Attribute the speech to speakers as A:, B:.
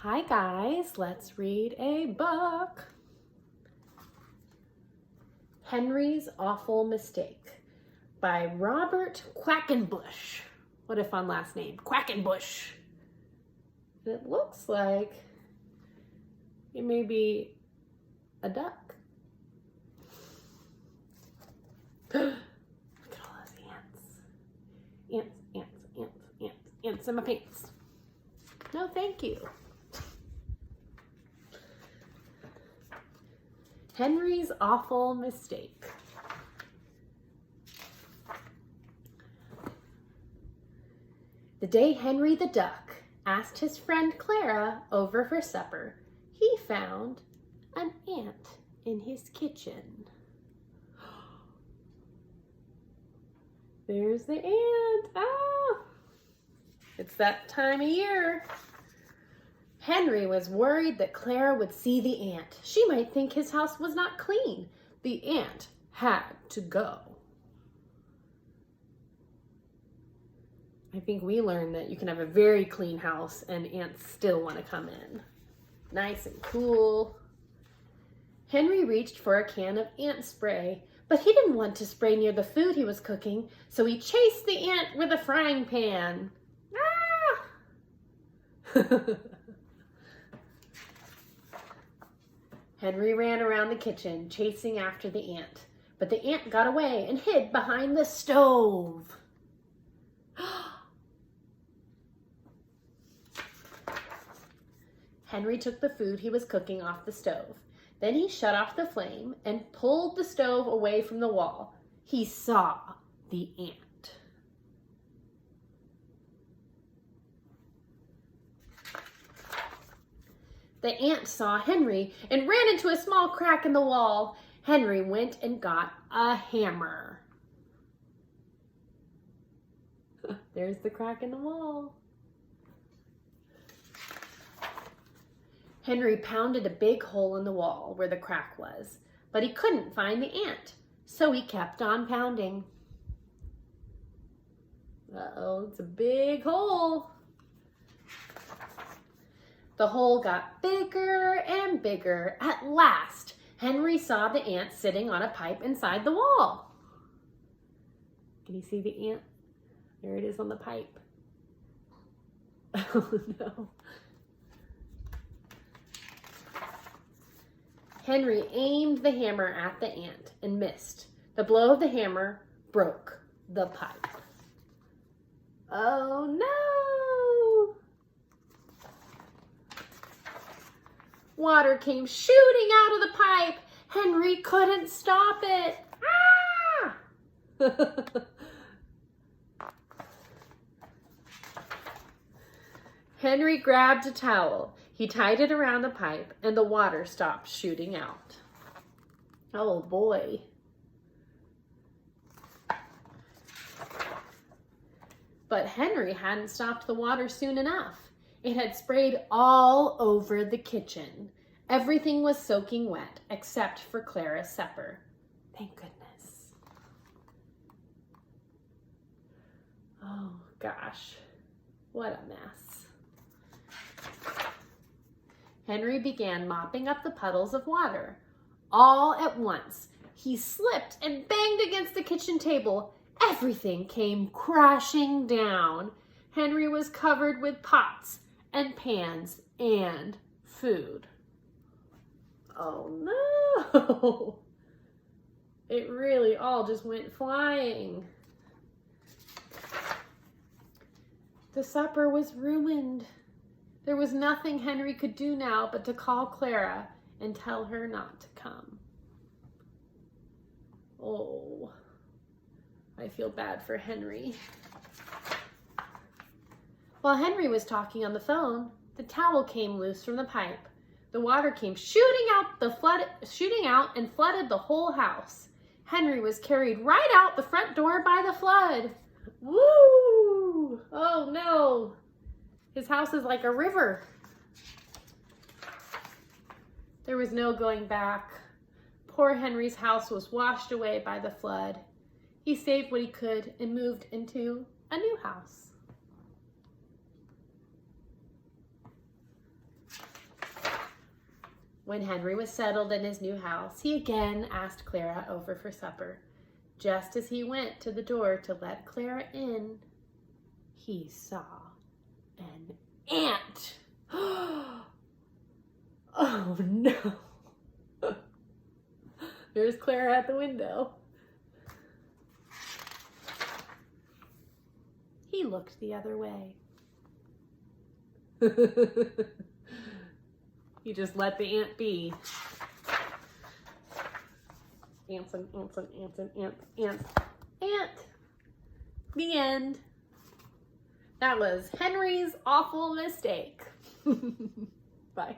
A: Hi guys, let's read a book. Henry's Awful Mistake by Robert Quackenbush. What a fun last name, Quackenbush. It looks like it may be a duck. Look at all those ants. Ants in my pants. No, thank you. Henry's Awful Mistake. The day Henry the Duck asked his friend Clara over for supper, he found an ant in his kitchen. There's the ant. Ah! It's that time of year. Henry was worried that Clara would see the ant. She might think his house was not clean. The ant had to go. I think we learned that you can have a very clean house and ants still want to come in. Nice and cool. Henry reached for a can of ant spray, but he didn't want to spray near the food he was cooking, so he chased the ant with a frying pan. Ah! Henry ran around the kitchen, chasing after the ant, but the ant got away and hid behind the stove. Henry took the food he was cooking off the stove. Then he shut off the flame and pulled the stove away from the wall. He saw the ant. The ant saw Henry and ran into a small crack in the wall. Henry went and got a hammer. There's the crack in the wall. Henry pounded a big hole in the wall where the crack was, but he couldn't find the ant, so he kept on pounding. Uh-oh, it's a big hole. The hole got bigger and bigger. At last, Henry saw the ant sitting on a pipe inside the wall. Can you see the ant? There it is on the pipe. Oh no. Henry aimed the hammer at the ant and missed. The blow of the hammer broke the pipe. Oh no! Water came shooting out of the pipe. Henry couldn't stop it. Ah! Henry grabbed a towel. He tied it around the pipe and the water stopped shooting out. Oh boy. But Henry hadn't stopped the water soon enough. It had sprayed all over the kitchen. Everything was soaking wet except for Clara's supper. Thank goodness. Oh gosh, what a mess. Henry began mopping up the puddles of water. All at once, he slipped and banged against the kitchen table. Everything came crashing down. Henry was covered with pots and pans and food. Oh no! It really all just went flying. The supper was ruined. There was nothing Henry could do now but to call Clara and tell her not to come. Oh, I feel bad for Henry. While Henry was talking on the phone, the towel came loose from the pipe. The water came shooting out and flooded the whole house. Henry was carried right out the front door by the flood. Woo! Oh no! His house is like a river. There was no going back. Poor Henry's house was washed away by the flood. He saved what he could and moved into a new house. When Henry was settled in his new house, he again asked Clara over for supper. Just as he went to the door to let Clara in, he saw an ant. Oh no. There's Clara at the window. He looked the other way. He just let the ant be. Ants and ants and ants and ants, ants, ant. The end. That was Henry's awful mistake. Bye.